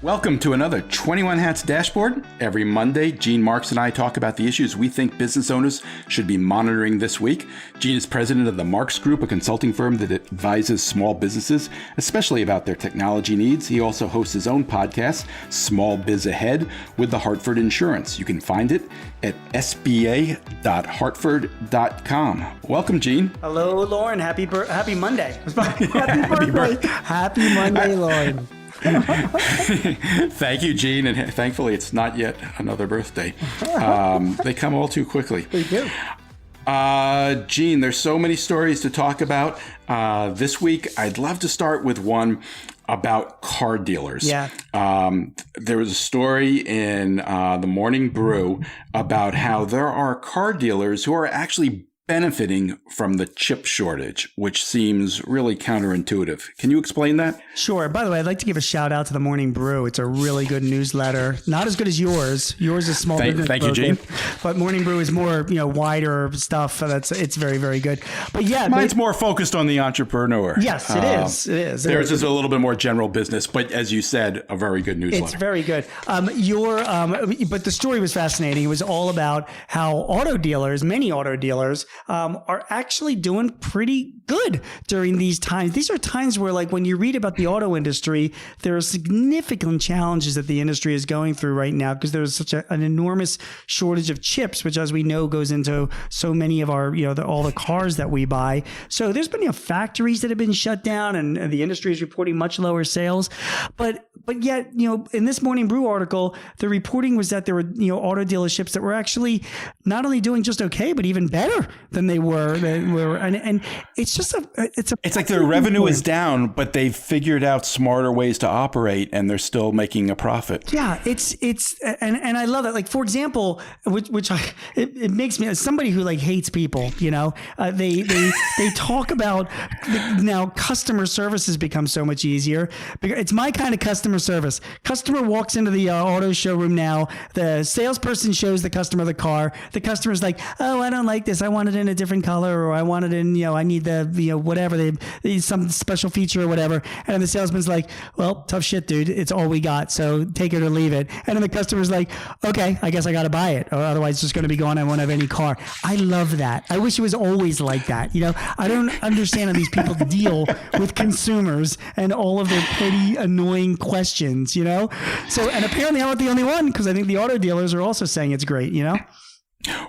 Welcome to another 21 Hats Dashboard. Every Monday, Gene Marks and I talk about the issues we think business owners should be monitoring this week. Gene is president of the Marks Group, a consulting firm that advises small businesses, especially about their technology needs. He also hosts his own podcast, Small Biz Ahead, with the Hartford Insurance. You can find it at sba.hartford.com. Welcome, Gene. Hello, Lauren. Happy Monday. Happy birthday. Happy Monday, Lauren. Thank you, Gene, and thankfully it's not yet another birthday. They come all too quickly. They do. Gene, there's so many stories to talk about. This week, I'd love to start with one about car dealers. Yeah. There was a story in the Morning Brew about how there are car dealers who are actually benefiting from the chip shortage, which seems really counterintuitive. Can you explain that? Sure. By the way, I'd like to give a shout out to the Morning Brew. It's a really good newsletter. Not as good as yours. Yours is small business. Thank you, Gene. But Morning Brew is more, wider stuff. It's very, very good. But yeah, mine's more focused on the entrepreneur. Yes, it is. It is. Theirs is a little bit more general business, but as you said, a very good newsletter. It's very good. But the story was fascinating. It was all about how many auto dealers, are actually doing pretty good during these times. These are times where, like, when you read about the auto industry, there are significant challenges that the industry is going through right now because there's such an enormous shortage of chips, which, as we know, goes into so many of our, all the cars that we buy. So there's been factories that have been shut down, and the industry is reporting much lower sales. But yet, in this Morning Brew article, the reporting was that there were, auto dealerships that were actually not only doing just okay, but even better than they were, and it's just it's like their revenue is down, but they've figured out smarter ways to operate, and they're still making a profit. Yeah, and I love that. Like, for example, it makes me, as somebody who hates people, they talk about now customer service has become so much easier. It's my kind of customer service. Customer walks into the auto showroom now. The salesperson shows the customer the car. The customer's like, "Oh, I don't like this. I want it in a different color, or I want it in, I need the whatever, some special feature or whatever." And then the salesman's like, "Well, tough shit, dude. It's all we got. So take it or leave it." And then the customer's like, "Okay, I guess I got to buy it, or otherwise it's just going to be gone. I won't have any car." I love that. I wish it was always like that. I don't understand how these people deal with consumers and all of their petty, annoying questions, So, and apparently I'm not the only one, because I think the auto dealers are also saying it's great,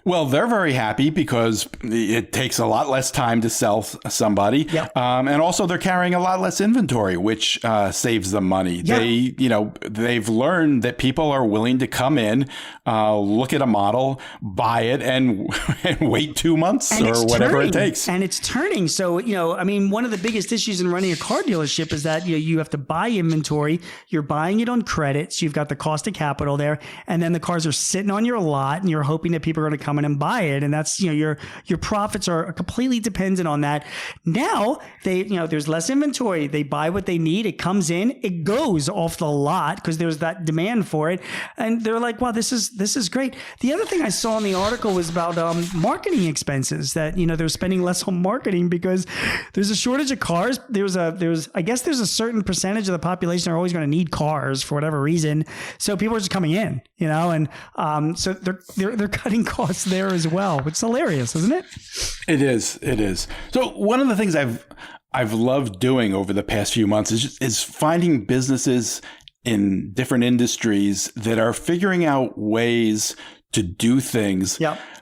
Well, they're very happy because it takes a lot less time to sell somebody. Yep. And also they're carrying a lot less inventory, which saves them money. Yep. They've learned that people are willing to come in, look at a model, buy it, and wait 2 months or whatever it takes. And it's turning. So, one of the biggest issues in running a car dealership is that, you have to buy inventory. You're buying it on credit. So you've got the cost of capital there. And then the cars are sitting on your lot, and you're hoping that people are going to come in and buy it. And that's, your profits are completely dependent on that. Now there's less inventory. They buy what they need. It comes in, it goes off the lot because there's that demand for it. And they're like, wow, this is great. The other thing I saw in the article was about marketing expenses, that, they're spending less on marketing because there's a shortage of cars. I guess there's a certain percentage of the population are always going to need cars for whatever reason. So people are just coming in, and so they're cutting costs there as well. It's hilarious, isn't it? It is. So one of the things I've loved doing over the past few months is finding businesses in different industries that are figuring out ways to do things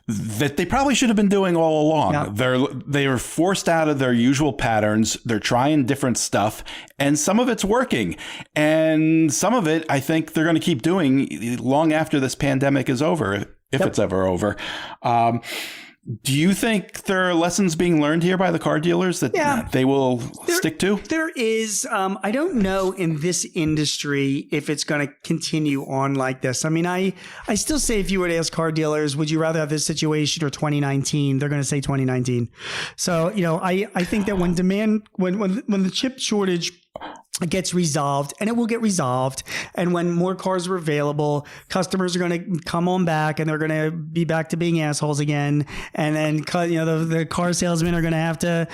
that they probably should have been doing all along. Yep. They are forced out of their usual patterns. They're trying different stuff, and some of it's working. And some of it, I think they're going to keep doing long after this pandemic is over, if it's ever over. Do you think there are lessons being learned here by the car dealers that they will stick to? There is. I don't know in this industry if it's going to continue on like this. I still say, if you were to ask car dealers, would you rather have this situation or 2019? They're going to say 2019. So, I think that when the chip shortage it gets resolved, and it will get resolved. And when more cars are available, customers are going to come on back, and they're going to be back to being assholes again. And then, the car salesmen are going to have to,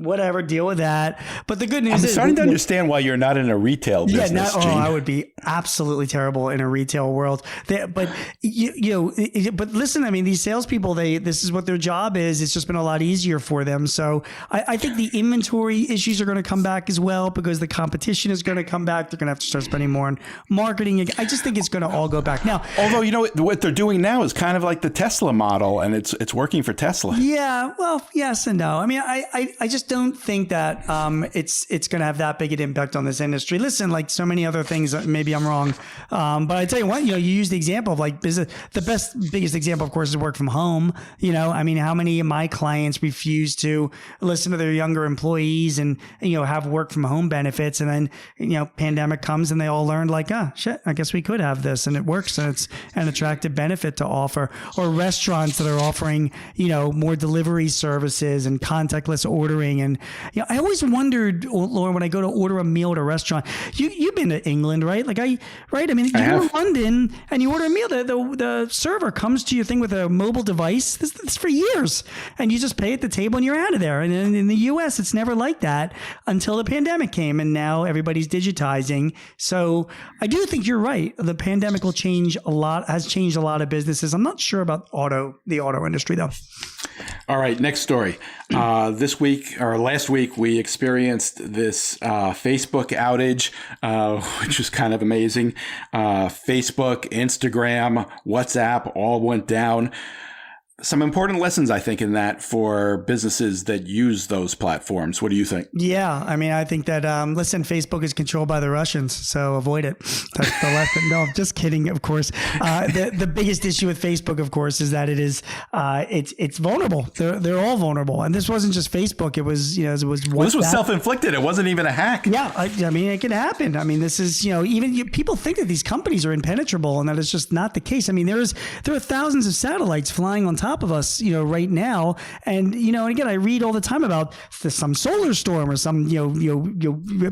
whatever, deal with that. But the good news I'm is, starting to understand why you're not in a retail business. Gene. I would be absolutely terrible in a retail world. But listen, I mean, these salespeople, this is what their job is. It's just been a lot easier for them. So I think the inventory issues are going to come back as well, because the competition is going to come back. They're going to have to start spending more on marketing. I just think it's going to all go back now. Although, what they're doing now is kind of like the Tesla model, and it's working for Tesla. Yeah, well, yes and no. I mean, I just don't think that it's going to have that big an impact on this industry. Listen, like so many other things, maybe I'm wrong, but I tell you what, you use the example of like business. The biggest example, of course, is work from home. I mean, how many of my clients refuse to listen to their younger employees and have work from home benefits, and then pandemic comes and they all learned like, shit, I guess we could have this, and it works, and it's an attractive benefit to offer. Or restaurants that are offering more delivery services and contactless ordering. And I always wondered, Lauren, when I go to order a meal at a restaurant, you've been to England, right? I mean, you go to London and you order a meal, the server comes to your thing with a mobile device. This for years, and you just pay at the table and you're out of there. And in the US, it's never like that until the pandemic came, and now everybody's digitizing. So I do think you're right. The pandemic has changed a lot of businesses. I'm not sure about the auto industry though. All right, next story. Last week, we experienced this Facebook outage, which was kind of amazing. Facebook, Instagram, WhatsApp all went down. Some important lessons, I think, in that for businesses that use those platforms. What do you think? Yeah, I mean, I think that, listen, Facebook is controlled by the Russians, so avoid it. That's the lesson. No, I'm just kidding, of course. The biggest issue with Facebook, of course, is that it's vulnerable. They're all vulnerable. And this wasn't just Facebook. It was, WhatsApp. Well, this was self-inflicted. It wasn't even a hack. Yeah, I mean, it can happen. I mean, this is, people think that these companies are impenetrable, and that is just not the case. I mean, there are thousands of satellites flying on top of us, right now. And, again, I read all the time about some solar storm or some,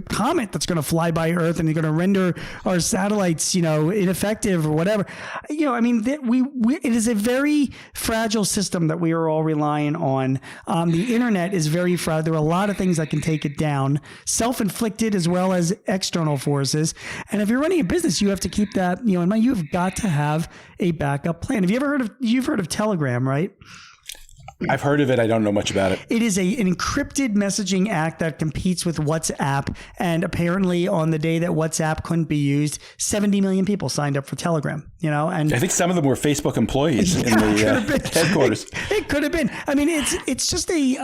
comet that's going to fly by Earth and they're going to render our satellites, ineffective or whatever. I mean, it is a very fragile system that we are all relying on. The internet is very fragile. There are a lot of things that can take it down, self-inflicted as well as external forces. And if you're running a business, you have to keep that, in mind. You've got to have a backup plan. Have you ever you've heard of Telegram, right? I've heard of it. I don't know much about it. It is an encrypted messaging app that competes with WhatsApp. And apparently on the day that WhatsApp couldn't be used, 70 million people signed up for Telegram, and I think some of them were Facebook employees in the headquarters. It could have been. I mean, it's just there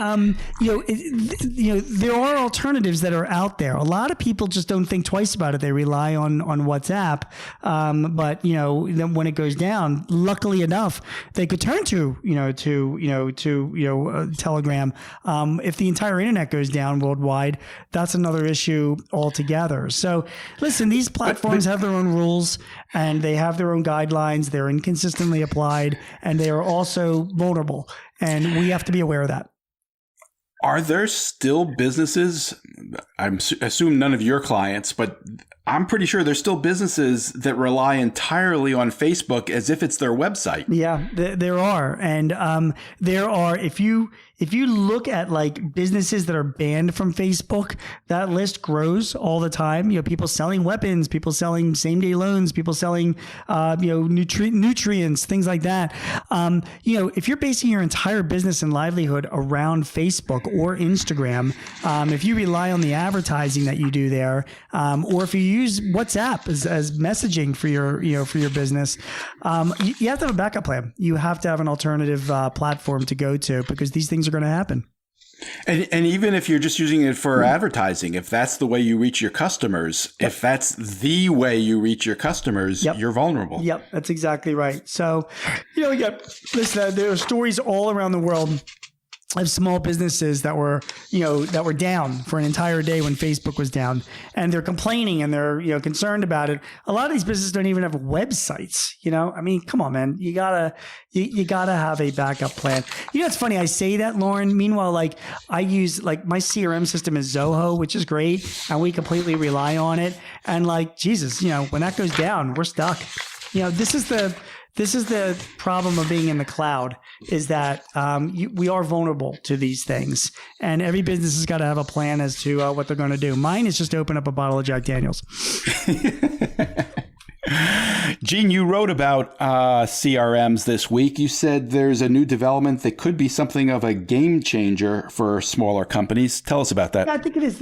are alternatives that are out there. A lot of people just don't think twice about it. They rely on WhatsApp. But, then when it goes down, luckily enough, they could turn to Telegram. If the entire internet goes down worldwide, that's another issue altogether. So listen, these platforms have their own rules and they have their own guidelines. They're inconsistently applied and they are also vulnerable. And we have to be aware of that. Are there still businesses, I assume none of your clients, but I'm pretty sure there's still businesses that rely entirely on Facebook as if it's their website. Yeah, there are. And there are, if you look at like businesses that are banned from Facebook, that list grows all the time. People selling weapons, people selling same-day loans, people selling, nutrients, things like that. If you're basing your entire business and livelihood around Facebook or Instagram, if you rely on the advertising that you do there, or if you use WhatsApp as messaging for your business, you have to have a backup plan. You have to have an alternative platform to go to, because these things are going to happen. And even if you're just using it for advertising, if that's the way you reach your customers, if that's the way you reach your customers, you're vulnerable. Yep, that's exactly right. So, there are stories all around the world of small businesses that were, that were down for an entire day when Facebook was down, and they're complaining and they're, concerned about it. A lot of these businesses don't even have websites. I mean, come on, man, you gotta have a backup plan. It's funny. I say that, Lauren. Meanwhile, like I use my CRM system is Zoho, which is great, and we completely rely on it. And like, Jesus, when that goes down, we're stuck. This is the problem of being in the cloud, is that we are vulnerable to these things, and every business has got to have a plan as to what they're going to do. Mine is just open up a bottle of Jack Daniels. Gene, you wrote about CRMs this week. You said there's a new development that could be something of a game changer for smaller companies. Tell us about that. Yeah, I think it is.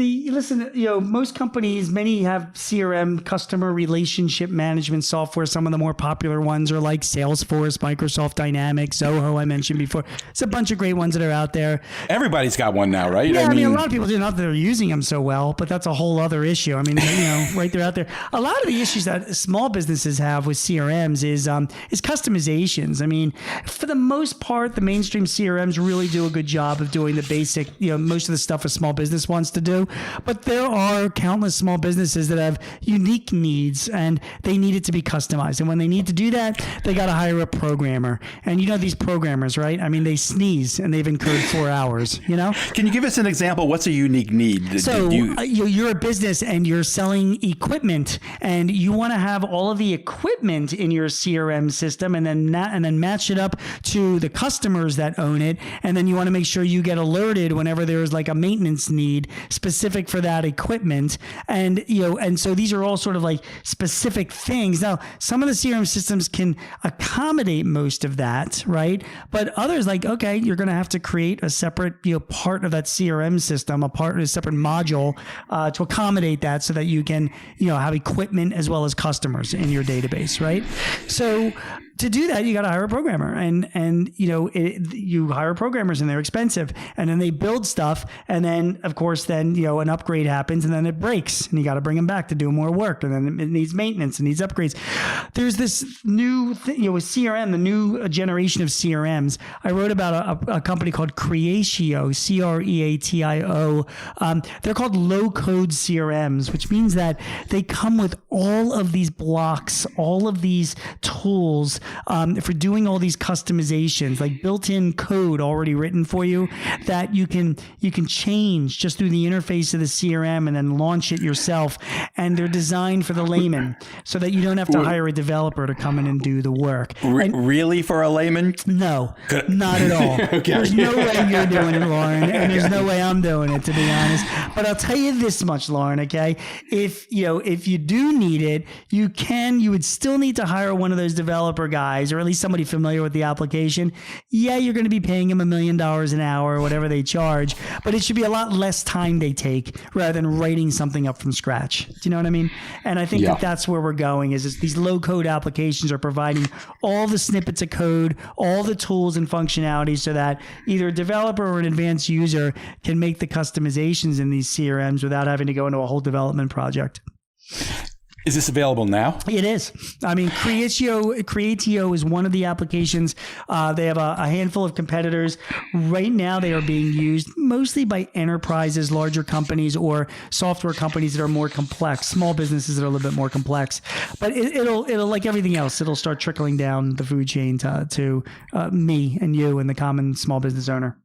Most companies, many have CRM, customer relationship management software. Some of the more popular ones are like Salesforce, Microsoft Dynamics, Zoho, I mentioned before. It's a bunch of great ones that are out there. Everybody's got one now, right? Yeah, I mean, a lot of people do, not that they're using them so well, but that's a whole other issue. I mean, right, they're out there. A lot of the issues that small businesses have with CRMs is customizations. I mean, for the most part, the mainstream CRMs really do a good job of doing the basic, most of the stuff a small business wants to do. But there are countless small businesses that have unique needs, and they need it to be customized. And when they need to do that, they got to hire a programmer. And these programmers, right? I mean, they sneeze and they've incurred 4 hours. Can you give us an example? What's a unique need? So you're a business and you're selling equipment, and you want to have all of the equipment in your CRM system, and then match it up to the customers that own it, and then you want to make sure you get alerted whenever there's like a maintenance need specific for that equipment, and so these are all sort of like specific things. Now, some of the CRM systems can accommodate most of that, right? But others, like, okay, you're going to have to create a separate part of that CRM system, a separate module to accommodate that, so that you can have equipment as well as customers in your database, right? So to do that, you got to hire a programmer, and you hire programmers, and they're expensive, and then they build stuff, and then of course an upgrade happens, and then it breaks, and you got to bring them back to do more work, and then it needs maintenance and needs upgrades. There's this new thing, with CRM, the new generation of CRMs. I wrote about a company called Creatio, Creatio. They're called low-code CRMs, which means that they come with all of these blocks, all of these tools for doing all these customizations, like built-in code already written for you that you can change just through the interface of the CRM and then launch it yourself. And they're designed for the layman, so that you don't have to hire a developer to come in and do the work. Really, for a layman? No, not at all. Okay. There's no way you're doing it, Lauren, and there's no way I'm doing it, to be honest. But I'll tell you this much, Lauren. Okay, if you do need it, you would still need to hire one of those developer guys, or at least somebody familiar with the application. Yeah, you're going to be paying them $1 million an hour or whatever they charge, but it should be a lot less time they take rather than writing something up from scratch. Do you know what I mean? And I think that's where we're going, is these low code applications are providing all the snippets of code, all the tools and functionality, so that either a developer or an advanced user can make the customizations in these CRMs without having to go into a whole development project. Is this available now? It is. I mean, Creatio is one of the applications. They have a handful of competitors. Right now, they are being used mostly by enterprises, larger companies, or software companies that are more complex, small businesses that are a little bit more complex. But it'll like everything else, it'll start trickling down the food chain to me and you and the common small business owner.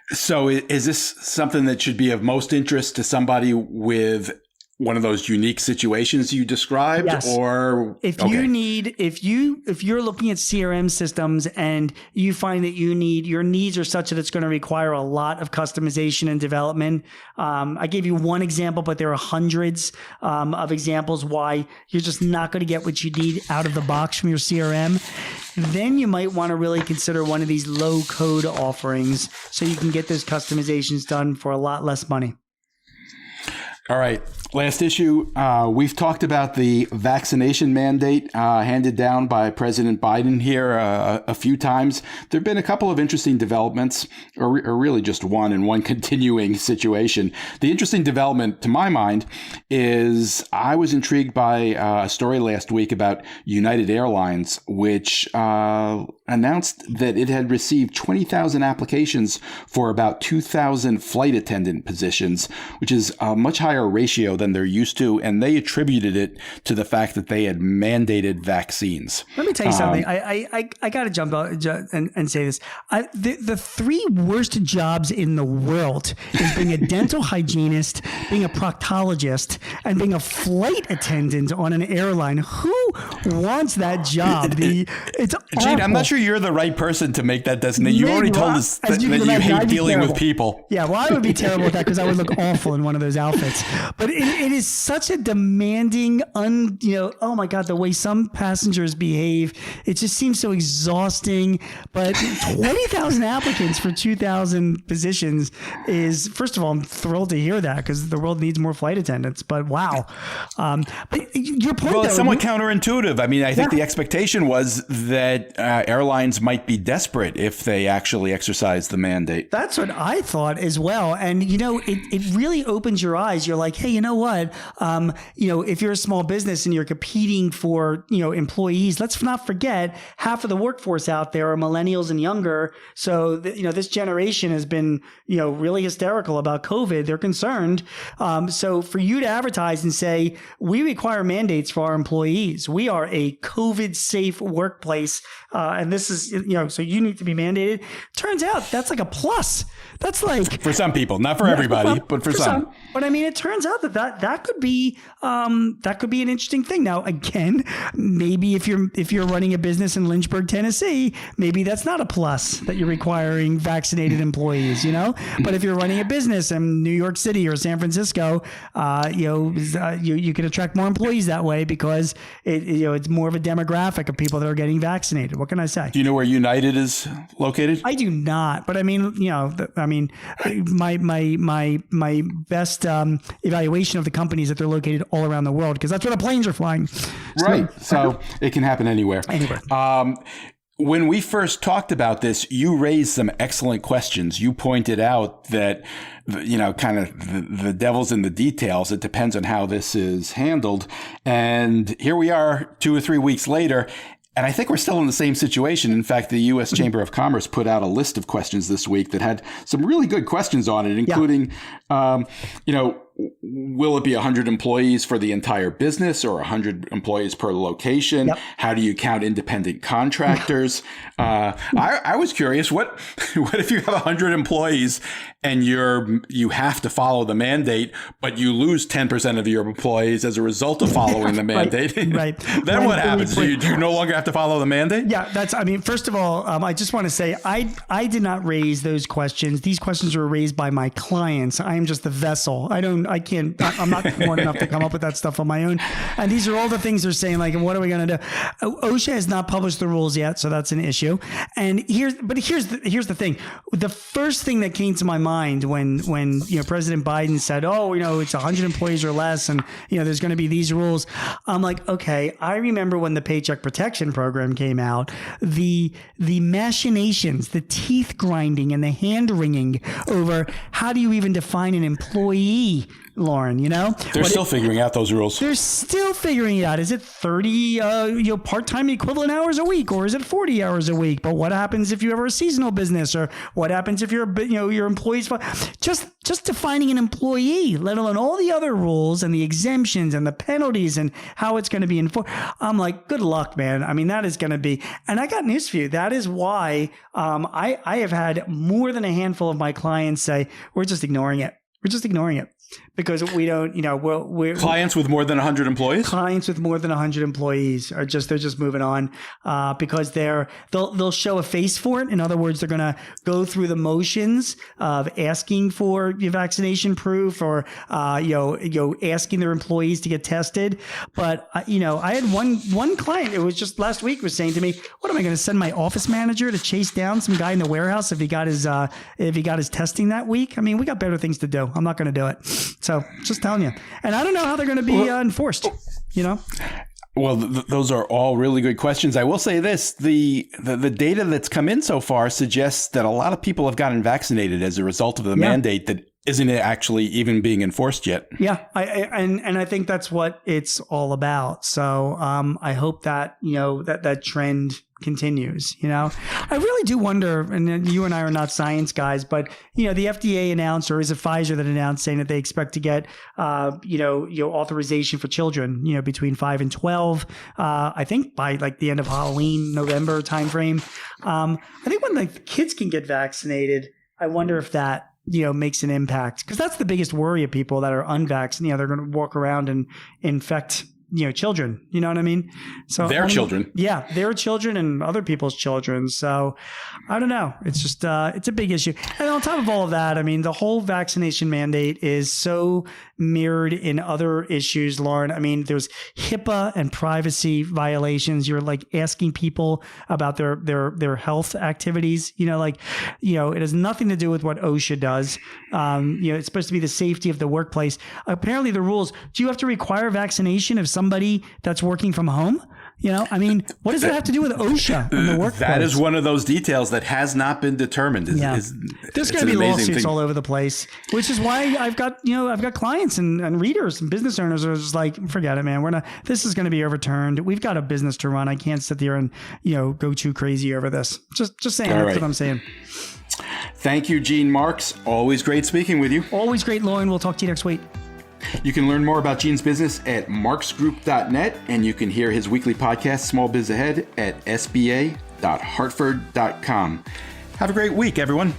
So is this something that should be of most interest to somebody with one of those unique situations you described? Yes. Or if you're looking at CRM systems and you find that your needs are such that it's going to require a lot of customization and development. I gave you one example, but there are hundreds of examples why you're just not going to get what you need out of the box from your CRM. Then you might want to really consider one of these low code offerings, so you can get those customizations done for a lot less money. All right. Last issue. We've talked about the vaccination mandate handed down by President Biden here a few times. There have been a couple of interesting developments, or really just one and one continuing situation. The interesting development, to my mind, is I was intrigued by a story last week about United Airlines, which announced that it had received 20,000 applications for about 2,000 flight attendant positions, which is a much higher ratio than they're used to. And they attributed it to the fact that they had mandated vaccines. Let me tell you something. I got to jump out and say this. The three worst jobs in the world is being a dental hygienist, being a proctologist, and being a flight attendant on an airline. Who wants that job? It's awful. Gene, I'm not sure you're the right person to make that designation. You already told us that you hate dealing with people. Yeah, well, I would be terrible at that because I would look awful in one of those outfits. But it is such a demanding, oh my God, the way some passengers behave, it just seems so exhausting. But 20,000 applicants for 2,000 positions is, first of all, I'm thrilled to hear that because the world needs more flight attendants. But wow. But your point, well, though, it's somewhat counterintuitive. I mean, I think the expectation was that airlines might be desperate if they actually exercise the mandate. That's what I thought as well. And, it really opens your eyes. You're like, hey, you know what? If you're a small business and you're competing for, employees, let's not forget half of the workforce out there are millennials and younger. So, this generation has been, really hysterical about COVID. They're concerned. So for you to advertise and say, we require mandates for our employees. We are a COVID safe workplace. And this is, so you need to be mandated. Turns out that's like a plus. That's like for some people, not for everybody, but for some. But I mean, it turns out that could be an interesting thing. Now, again, maybe if you're running a business in Lynchburg, Tennessee, maybe that's not a plus that you're requiring vaccinated employees. But if you're running a business in New York City or San Francisco, you can attract more employees that way because it's more of a demographic of people that are getting vaccinated. What can I say? Do you know where United is located? I do not, but I mean, my best evaluation of the companies that they're located all around the world because that's where the planes are flying. Right. So it can happen anywhere. When we first talked about this, you raised some excellent questions. You pointed out that, kind of the devil's in the details. It depends on how this is handled. And here we are 2 or 3 weeks later. And I think we're still in the same situation. In fact, the U.S. Chamber of Commerce put out a list of questions this week that had some really good questions on it, including, will it be 100 employees for the entire business or 100 employees per location? Yep. How do you count independent contractors? I was curious, what if you have 100 employees and you have to follow the mandate, but you lose 10% of your employees as a result of following the mandate? Right. Then what happens? Do you no longer have to follow the mandate? Yeah, first of all, I just want to say I did not raise those questions. These questions were raised by my clients. I am just the vessel. I'm not smart enough to come up with that stuff on my own. And these are all the things they're saying, like, what are we going to do? OSHA has not published the rules yet, so that's an issue. And here's the thing. The first thing that came to my mind when President Biden said, it's 100 employees or less, and there's going to be these rules. I'm like, okay, I remember when the Paycheck Protection Program came out, the machinations, the teeth grinding, and the hand wringing over how do you even define an employee, Lauren, They're still figuring out those rules. They're still figuring it out. Is it 30 part-time equivalent hours a week, or is it 40 hours a week? But what happens if you have a seasonal business, or what happens if your employees just defining an employee, let alone all the other rules and the exemptions and the penalties and how it's going to be enforced. I'm like, good luck, man. I mean, that is going to be, and I got news for you. That is why I have had more than a handful of my clients say, we're just ignoring it. We're just ignoring it because we don't, we're clients with more than 100 employees. Clients with more than 100 employees they're just moving on because they'll show a face for it. In other words, they're going to go through the motions of asking for your vaccination proof or asking their employees to get tested. But I had one client. It was just last week was saying to me, "What am I going to send my office manager to chase down some guy in the warehouse if he got his testing that week? I mean, we got better things to do. I'm not going to do it." So just telling you. And I don't know how they're going to be enforced, you know? Well, those are all really good questions. I will say this, the data that's come in so far suggests that a lot of people have gotten vaccinated as a result of the mandate that isn't actually even being enforced yet. Yeah, and I think that's what it's all about. So I hope that, you know, that trend continues. You know, I really do wonder, and you and I are not science guys, but, you know, the FDA announced, or is it Pfizer that announced, saying that they expect to get, authorization for children, you know, between 5 and 12, I think by like the end of Halloween, November timeframe. I think when the kids can get vaccinated, I wonder if that, you know, makes an impact, because that's the biggest worry of people that are unvaccinated. You know, they're going to walk around and infect, you know, children. You know what I mean? So their children. Yeah, their children and other people's children. So I don't know. It's just it's a big issue. And on top of all of that, I mean, the whole vaccination mandate is so mirrored in other issues, Lauren. I mean, there's HIPAA and privacy violations. You're like asking people about their health activities. You know, like, you know, it has nothing to do with what OSHA does. You know, it's supposed to be the safety of the workplace. Apparently, the rules. Do you have to require vaccination of somebody that's working from home? You know, I mean, what does it have to do with OSHA in the workplace? That is one of those details that has not been determined. There's going to be lawsuits all over the place, which is why I've got clients and readers and business owners who are just like, forget it, man. This is going to be overturned. We've got a business to run. I can't sit there and, you know, go too crazy over this. Just saying. All that's what I'm saying. Thank you, Gene Marks. Always great speaking with you. Always great, Lauren. We'll talk to you next week. You can learn more about Gene's business at marksgroup.net, and you can hear his weekly podcast, Small Biz Ahead, at sba.hartford.com. Have a great week, everyone.